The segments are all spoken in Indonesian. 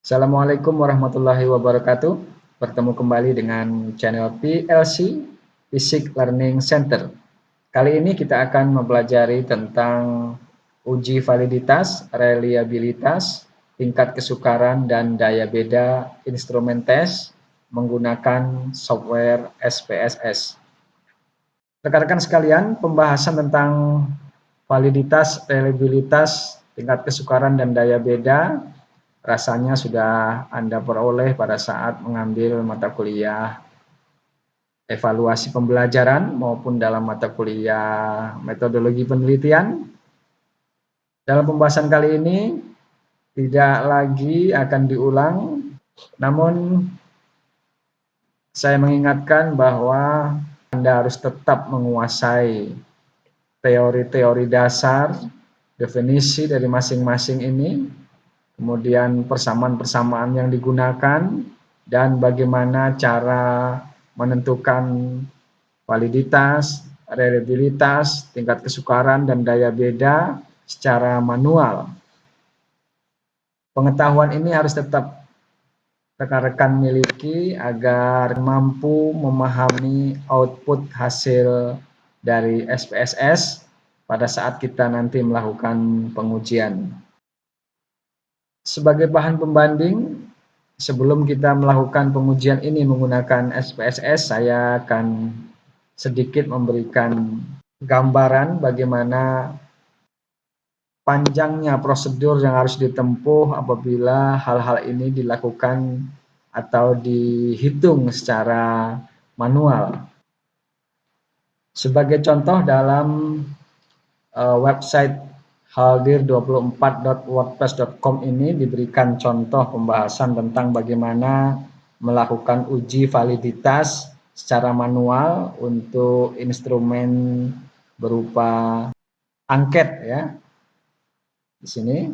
Assalamualaikum warahmatullahi wabarakatuh. Bertemu kembali dengan channel PLC Physics Learning Center. Kali ini kita akan mempelajari tentang uji validitas, reliabilitas, tingkat kesukaran, dan daya beda instrumen tes menggunakan software SPSS. Rekan-rekan sekalian, pembahasan tentang validitas, reliabilitas, tingkat kesukaran, dan daya beda rasanya sudah Anda peroleh pada saat mengambil mata kuliah evaluasi pembelajaran maupun dalam mata kuliah metodologi penelitian. Dalam pembahasan kali ini tidak lagi akan diulang, namun saya mengingatkan bahwa Anda harus tetap menguasai teori-teori dasar, definisi dari masing-masing ini, kemudian persamaan-persamaan yang digunakan, dan bagaimana cara menentukan validitas, reliabilitas, tingkat kesukaran, dan daya beda secara manual. Pengetahuan ini harus tetap rekan-rekan miliki agar mampu memahami output hasil dari SPSS pada saat kita nanti melakukan pengujian. Sebagai bahan pembanding, sebelum kita melakukan pengujian ini menggunakan SPSS, saya akan sedikit memberikan gambaran bagaimana panjangnya prosedur yang harus ditempuh apabila hal-hal ini dilakukan atau dihitung secara manual. Sebagai contoh, dalam website haldir24.wordpress.com ini diberikan contoh pembahasan tentang bagaimana melakukan uji validitas secara manual untuk instrumen berupa angket ya. Di sini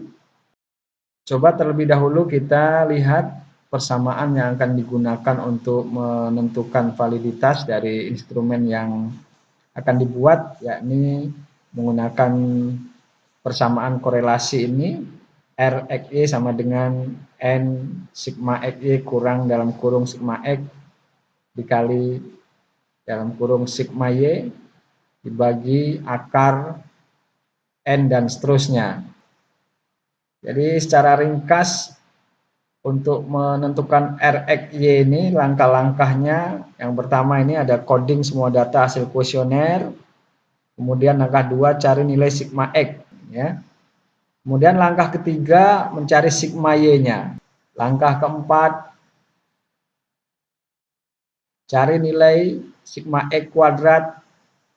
coba terlebih dahulu kita lihat persamaan yang akan digunakan untuk menentukan validitas dari instrumen yang akan dibuat, yakni menggunakan persamaan korelasi ini, R XY sama dengan N sigma XY kurang dalam kurung sigma X dikali dalam kurung sigma Y dibagi akar N dan seterusnya. Jadi secara ringkas untuk menentukan RXY ini langkah-langkahnya, yang pertama ini ada coding semua data hasil kuesioner, kemudian langkah 2 cari nilai sigma X ya. Kemudian langkah ketiga mencari sigma Y-nya. Langkah keempat cari nilai sigma X kuadrat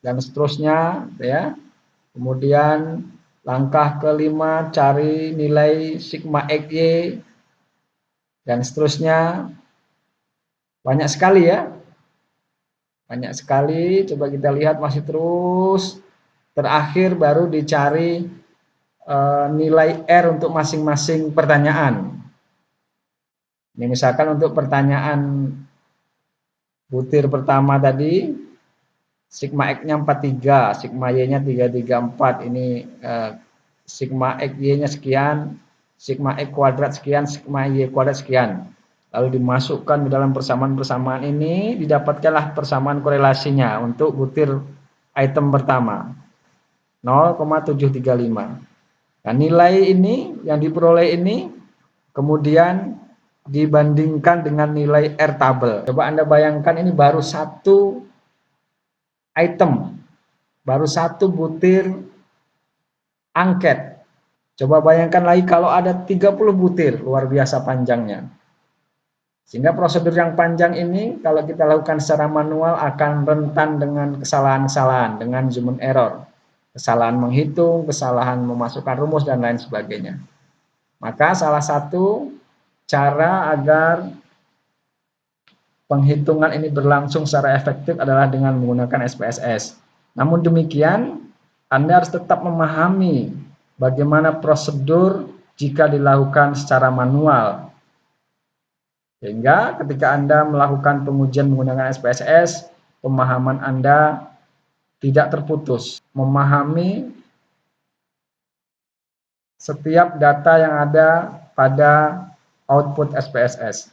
dan seterusnya ya. Kemudian langkah kelima cari nilai sigma XY dan seterusnya. Banyak sekali ya. Banyak sekali, coba kita lihat masih terus. Terakhir baru dicari nilai R untuk masing-masing pertanyaan. Ini misalkan untuk pertanyaan butir pertama tadi, sigma X-nya 43, sigma Y-nya 334, ini sigma XY-nya sekian, sigma X kuadrat sekian, sigma Y kuadrat sekian. Lalu dimasukkan ke dalam persamaan-persamaan ini, didapatkanlah persamaan korelasinya untuk butir item pertama, 0,735. Nah, nilai ini yang diperoleh ini kemudian dibandingkan dengan nilai R tabel. Coba Anda bayangkan ini baru satu item, baru satu butir angket. Coba bayangkan lagi kalau ada 30 butir, luar biasa panjangnya. Sehingga prosedur yang panjang ini kalau kita lakukan secara manual akan rentan dengan kesalahan-kesalahan, dengan human error. Kesalahan menghitung, kesalahan memasukkan rumus, dan lain sebagainya. Maka salah satu cara agar penghitungan ini berlangsung secara efektif adalah dengan menggunakan SPSS. Namun demikian, Anda harus tetap memahami bagaimana prosedur jika dilakukan secara manual. Sehingga ketika Anda melakukan pengujian menggunakan SPSS, pemahaman Anda tidak terputus. Memahami setiap data yang ada pada output SPSS.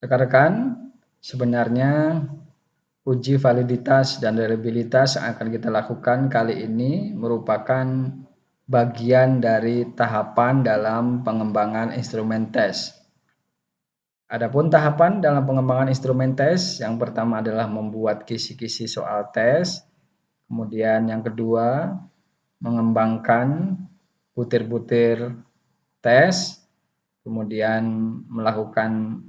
Rekan-rekan, sebenarnya uji validitas dan reliabilitas yang akan kita lakukan kali ini merupakan bagian dari tahapan dalam pengembangan instrumen tes. Adapun tahapan dalam pengembangan instrumen tes, yang pertama adalah membuat kisi-kisi soal tes, kemudian yang kedua mengembangkan butir-butir tes, kemudian melakukan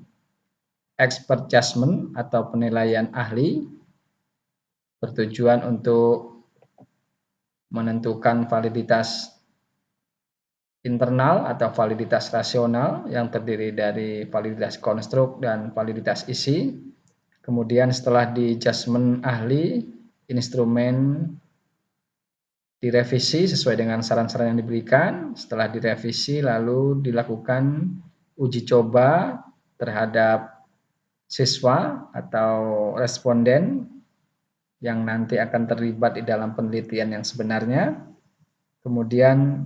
expert judgment atau penilaian ahli bertujuan untuk menentukan validitas internal atau validitas rasional yang terdiri dari validitas konstruk dan validitas isi. Kemudian setelah di judgment ahli, instrumen direvisi sesuai dengan saran-saran yang diberikan. Setelah direvisi lalu dilakukan uji coba terhadap siswa atau responden yang nanti akan terlibat di dalam penelitian yang sebenarnya. Kemudian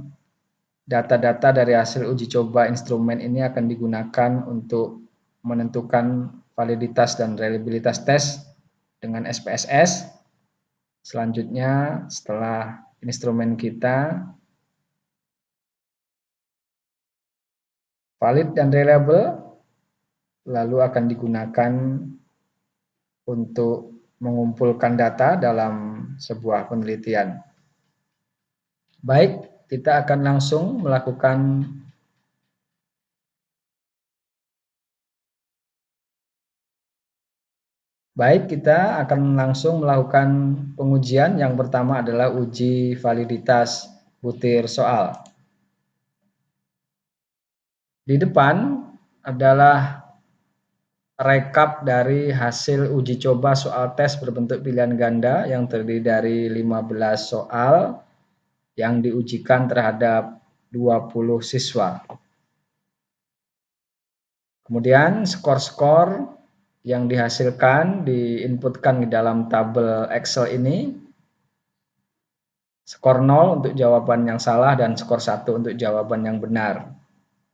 data-data dari hasil uji coba instrumen ini akan digunakan untuk menentukan validitas dan reliabilitas tes dengan SPSS. Selanjutnya setelah instrumen kita valid dan reliable, lalu akan digunakan untuk mengumpulkan data dalam sebuah penelitian. Baik, kita akan langsung melakukan pengujian. Yang pertama adalah uji validitas butir soal. Di depan adalah rekap dari hasil uji coba soal tes berbentuk pilihan ganda yang terdiri dari 15 soal yang diujikan terhadap 20 siswa. Kemudian skor-skor yang dihasilkan diinputkan di dalam tabel Excel ini. Skor 0 untuk jawaban yang salah dan skor 1 untuk jawaban yang benar.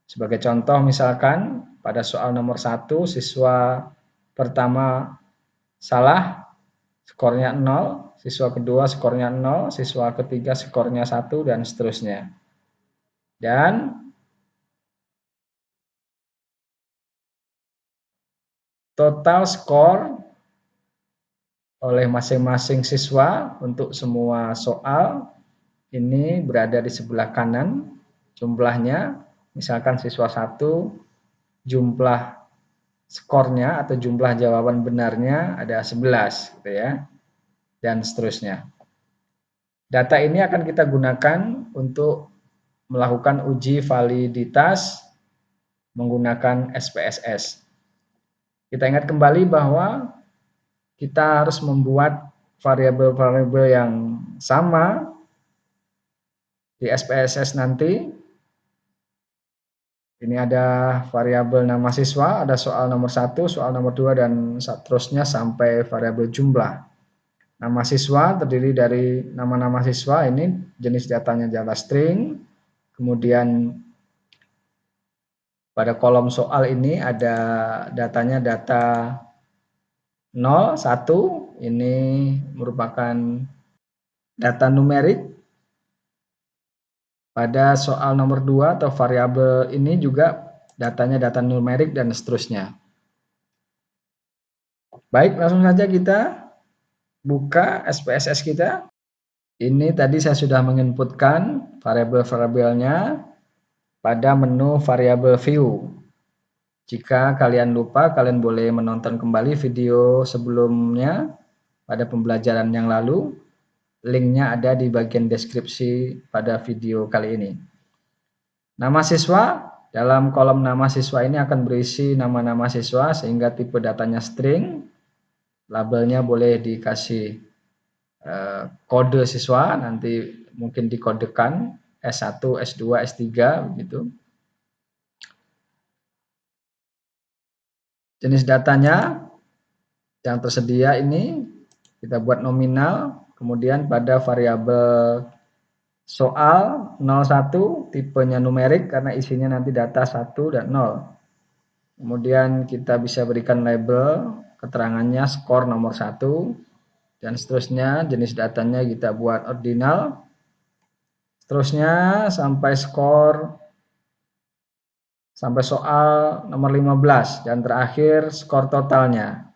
Sebagai contoh misalkan pada soal nomor 1 siswa pertama salah, skornya 0, siswa kedua skornya 0, siswa ketiga skornya 1 dan seterusnya. Dan total skor oleh masing-masing siswa untuk semua soal ini berada di sebelah kanan jumlahnya. Misalkan siswa 1 jumlah skornya atau jumlah jawaban benarnya ada 11 gitu ya. Dan seterusnya. Data ini akan kita gunakan untuk melakukan uji validitas menggunakan SPSS. Kita ingat kembali bahwa kita harus membuat variabel-variabel yang sama di SPSS nanti. Ini ada variabel nama siswa, ada soal nomor 1, soal nomor 2, dan seterusnya sampai variabel jumlah. Nama siswa terdiri dari nama-nama siswa, ini jenis datanya Java string. Kemudian pada kolom soal ini ada datanya data 0, 1, ini merupakan data numerik. Pada soal nomor 2 atau variabel ini juga datanya data numerik dan seterusnya. Baik, langsung saja kita buka SPSS kita. Ini tadi saya sudah menginputkan variabel-variabelnya pada menu variabel view. Jika kalian lupa, kalian boleh menonton kembali video sebelumnya pada pembelajaran yang lalu. Linknya ada di bagian deskripsi pada video kali ini. Nama siswa, dalam kolom nama siswa ini akan berisi nama-nama siswa sehingga tipe datanya string. Labelnya boleh dikasih kode siswa, nanti mungkin dikodekan S1, S2, S3 begitu. Jenis datanya yang tersedia ini kita buat nominal, kemudian pada variabel Soal 01 tipenya numerik karena isinya nanti data 1 dan 0. Kemudian kita bisa berikan label keterangannya skor nomor 1 dan seterusnya. Jenis datanya kita buat ordinal. Seterusnya sampai soal nomor 15 dan terakhir skor totalnya.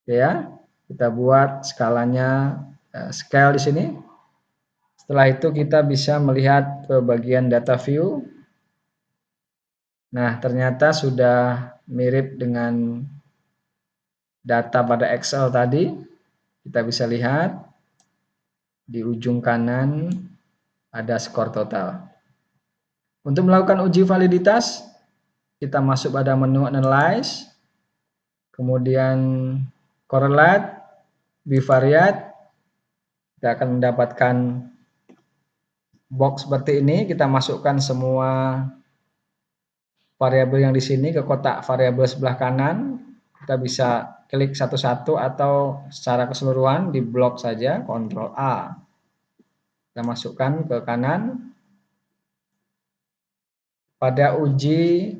Oke ya, kita buat skalanya scale di sini. Setelah itu kita bisa melihat ke bagian data view. Nah, ternyata sudah mirip dengan data pada Excel tadi. Kita bisa lihat di ujung kanan ada skor total. Untuk melakukan uji validitas, kita masuk pada menu Analyze, kemudian Correlate, Bivariate. Kita akan mendapatkan box seperti ini. Kita masukkan semua variabel yang di sini ke kotak variabel sebelah kanan. Kita bisa klik satu-satu atau secara keseluruhan di blok saja, Ctrl A. Kita masukkan ke kanan. Pada uji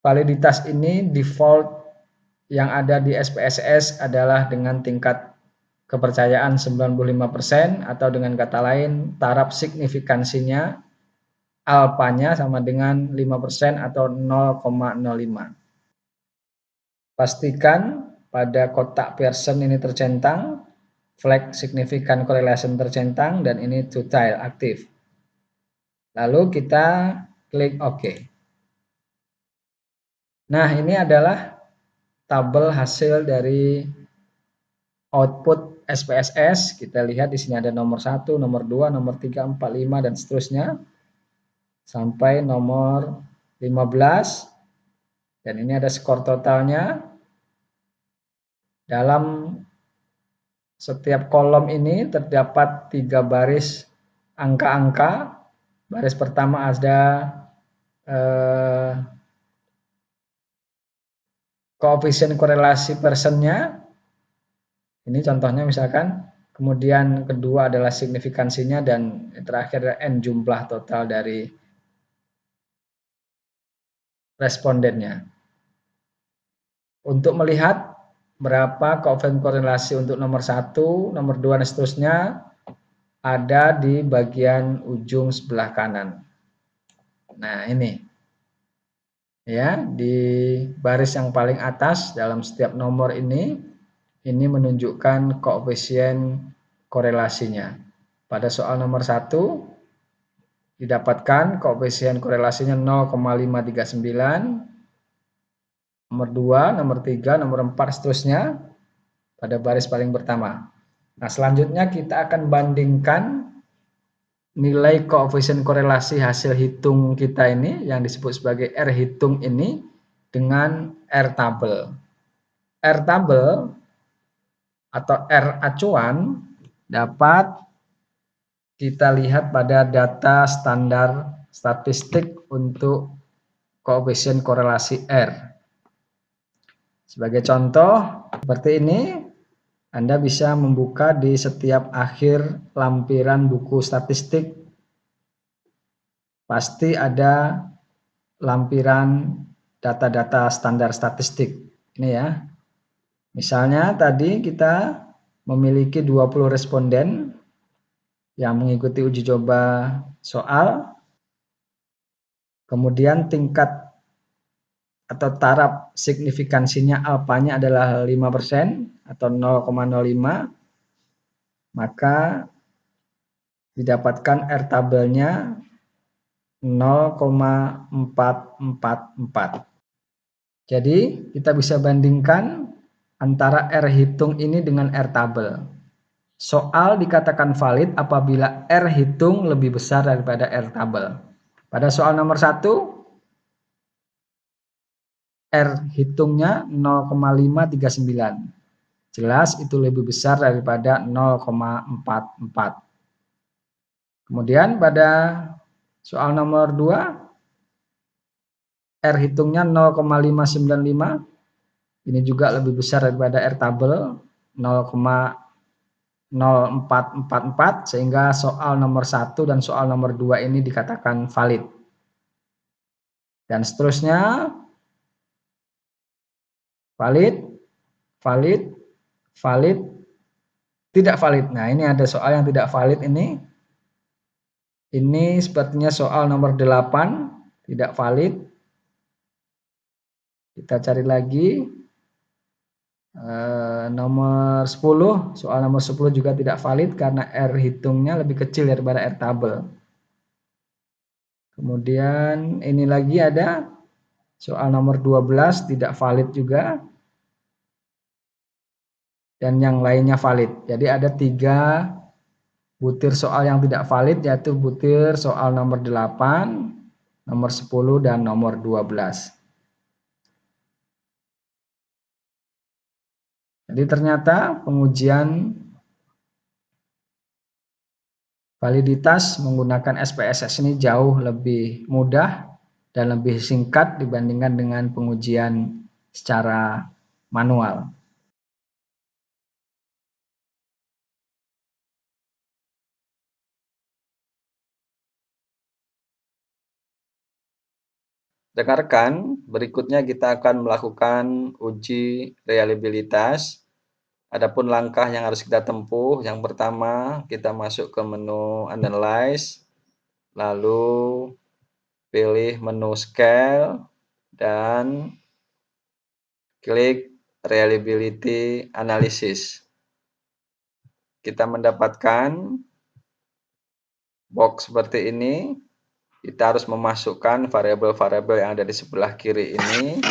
validitas ini default yang ada di SPSS adalah dengan tingkat kepercayaan 95% atau dengan kata lain taraf signifikansinya alfanya sama dengan 5% atau 0,05. Pastikan pada kotak Pearson ini tercentang, flag significant correlation tercentang, dan ini to tile aktif. Lalu kita klik OK. Nah, ini adalah tabel hasil dari output SPSS. Kita lihat di sini ada nomor 1, nomor 2, nomor 3, 4, 5, dan seterusnya sampai nomor 15. Dan ini ada skor totalnya. Dalam setiap kolom ini terdapat 3 baris angka-angka. Baris pertama ada koefisien korelasi Pearsonnya. Ini contohnya misalkan. Kemudian kedua adalah signifikansinya dan terakhir N jumlah total dari respondennya. Untuk melihat berapa koefisien korelasi untuk nomor 1, nomor 2, dan seterusnya ada di bagian ujung sebelah kanan. Nah, ini. Ya, di baris yang paling atas dalam setiap nomor ini menunjukkan koefisien korelasinya. Pada soal nomor 1 didapatkan koefisien korelasinya 0,539, nomor 2, nomor 3, nomor 4, seterusnya pada baris paling pertama. Nah, selanjutnya kita akan bandingkan nilai koefisien korelasi hasil hitung kita ini yang disebut sebagai R hitung ini dengan R tabel. R tabel atau R acuan dapat kita lihat pada data standar statistik untuk koefisien korelasi R. Sebagai contoh seperti ini, Anda bisa membuka di setiap akhir lampiran buku statistik. Pasti ada lampiran data-data standar statistik. Ini ya. Misalnya tadi kita memiliki 20 responden yang mengikuti uji coba soal. Kemudian tingkat atau taraf signifikansinya alfanya adalah 5% atau 0,05, maka didapatkan R tabelnya 0,444. Jadi kita bisa bandingkan antara R hitung ini dengan R tabel. Soal dikatakan valid apabila R hitung lebih besar daripada R tabel. Pada soal nomor 1, R hitungnya 0,539. Jelas itu lebih besar daripada 0,44. Kemudian pada soal nomor 2, R hitungnya 0,595. Ini juga lebih besar daripada R tabel 0,539. 0444 sehingga soal nomor 1 dan soal nomor 2 ini dikatakan valid. Dan seterusnya valid, valid, valid, tidak valid. Nah, ini ada soal yang tidak valid ini. Ini sepertinya soal nomor 8, tidak valid. Kita cari lagi. Nomor 10, soal nomor 10 juga tidak valid karena R hitungnya lebih kecil daripada R tabel. Kemudian ini lagi ada soal nomor 12 tidak valid juga. Dan yang lainnya valid. Jadi ada 3 butir soal yang tidak valid, yaitu butir soal nomor 8, nomor 10, dan nomor 12. Jadi ternyata pengujian validitas menggunakan SPSS ini jauh lebih mudah dan lebih singkat dibandingkan dengan pengujian secara manual. Rekan-rekan, berikutnya kita akan melakukan uji reliabilitas. Adapun langkah yang harus kita tempuh, yang pertama kita masuk ke menu Analyze, lalu pilih menu Scale, dan klik Reliability Analysis. Kita mendapatkan box seperti ini. Kita harus memasukkan variabel-variabel yang ada di sebelah kiri ini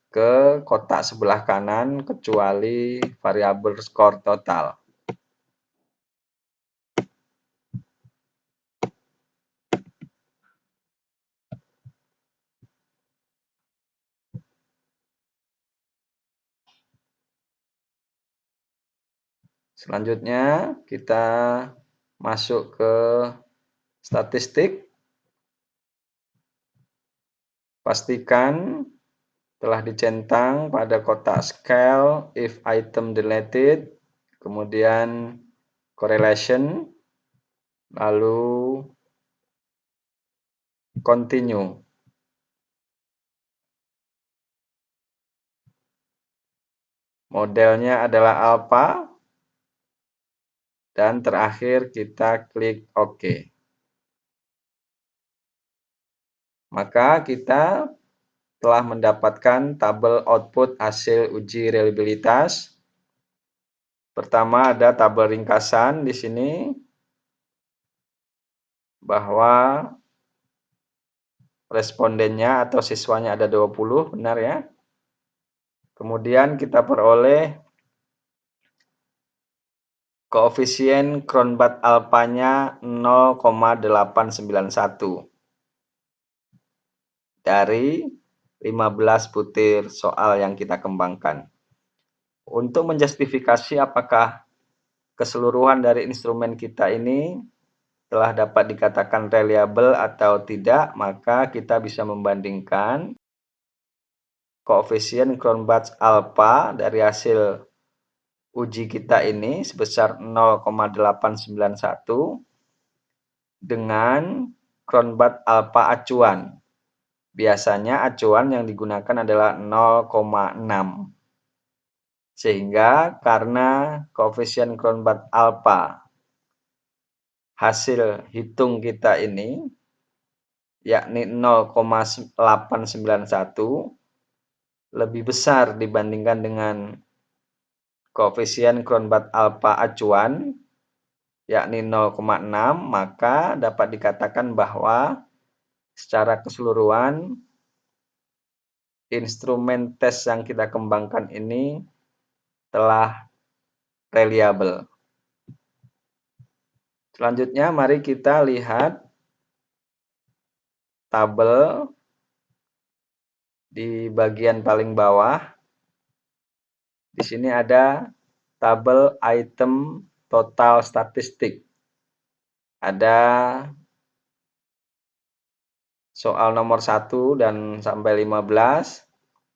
ke kotak sebelah kanan kecuali variabel skor total. Selanjutnya kita masuk ke statistik. Pastikan telah dicentang pada kotak scale if item deleted, kemudian correlation, lalu continue. Modelnya adalah alpha, dan terakhir kita klik OK. Maka kita telah mendapatkan tabel output hasil uji reliabilitas. Pertama ada tabel ringkasan di sini bahwa respondennya atau siswanya ada 20, benar ya. Kemudian kita peroleh koefisien Cronbach alpanya 0,891 dari 15 butir soal yang kita kembangkan. Untuk menjustifikasi apakah keseluruhan dari instrumen kita ini telah dapat dikatakan reliable atau tidak, maka kita bisa membandingkan koefisien Cronbach alpha dari hasil uji kita ini sebesar 0,891 dengan Cronbach alpha acuan. Biasanya acuan yang digunakan adalah 0,6. Sehingga karena koefisien Cronbach alpha hasil hitung kita ini yakni 0,891 lebih besar dibandingkan dengan koefisien Cronbach alpha acuan yakni 0,6, maka dapat dikatakan bahwa secara keseluruhan instrumen tes yang kita kembangkan ini telah reliable. Selanjutnya mari kita lihat tabel di bagian paling bawah. Di sini ada tabel item total statistik. Ada soal nomor 1 dan sampai 15.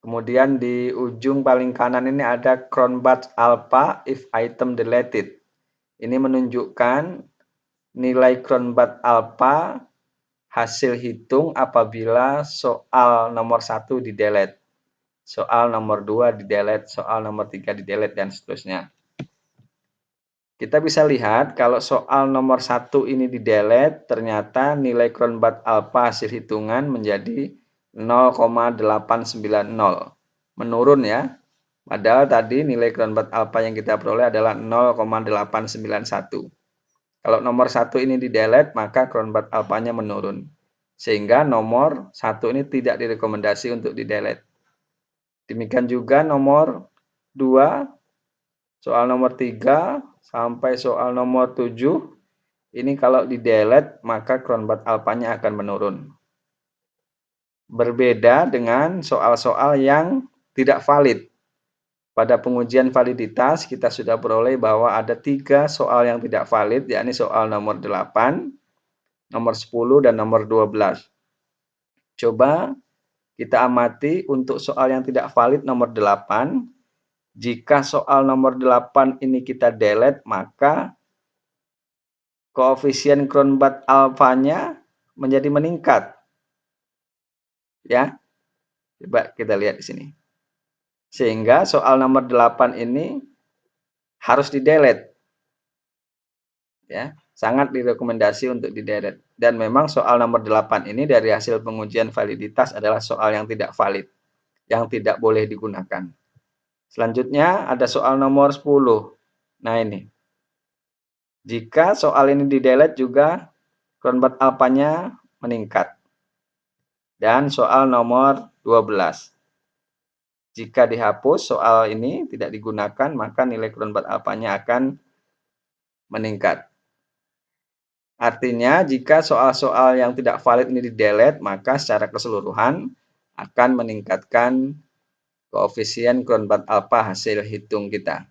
Kemudian di ujung paling kanan ini ada Cronbach alpha if item deleted. Ini menunjukkan nilai Cronbach alpha hasil hitung apabila soal nomor 1 di delete, soal nomor 2 di delete, soal nomor 3 di delete, dan seterusnya. Kita bisa lihat kalau soal nomor 1 ini di delete, ternyata nilai Cronbach alpha hasil hitungan menjadi 0,890. Menurun ya. Padahal tadi nilai Cronbach alpha yang kita peroleh adalah 0,891. Kalau nomor 1 ini di delete, maka Cronbach alpha-nya menurun. Sehingga nomor 1 ini tidak direkomendasi untuk di delete. Demikian juga nomor 2, soal nomor 3, sampai soal nomor 7, ini kalau di delete maka Cronbach alpha-nya akan menurun. Berbeda dengan soal-soal yang tidak valid. Pada pengujian validitas kita sudah peroleh bahwa ada 3 soal yang tidak valid, yakni soal nomor 8, nomor 10, dan nomor 12. Coba kita amati untuk soal yang tidak valid nomor 8. Jika soal nomor 8 ini kita delete, maka koefisien Cronbach alpha-nya menjadi meningkat. Ya. Coba kita lihat di sini. Sehingga soal nomor 8 ini harus di-delete. Ya, sangat direkomendasi untuk di-delete. Dan memang soal nomor 8 ini dari hasil pengujian validitas adalah soal yang tidak valid, yang tidak boleh digunakan. Selanjutnya ada soal nomor 10. Nah ini. Jika soal ini di-delete juga Cronbach alpha-nya meningkat. Dan soal nomor 12. Jika dihapus soal ini tidak digunakan, maka nilai Cronbach alpha-nya akan meningkat. Artinya jika soal-soal yang tidak valid ini di-delete, maka secara keseluruhan akan meningkatkan koefisien Cronbach alpha hasil hitung kita.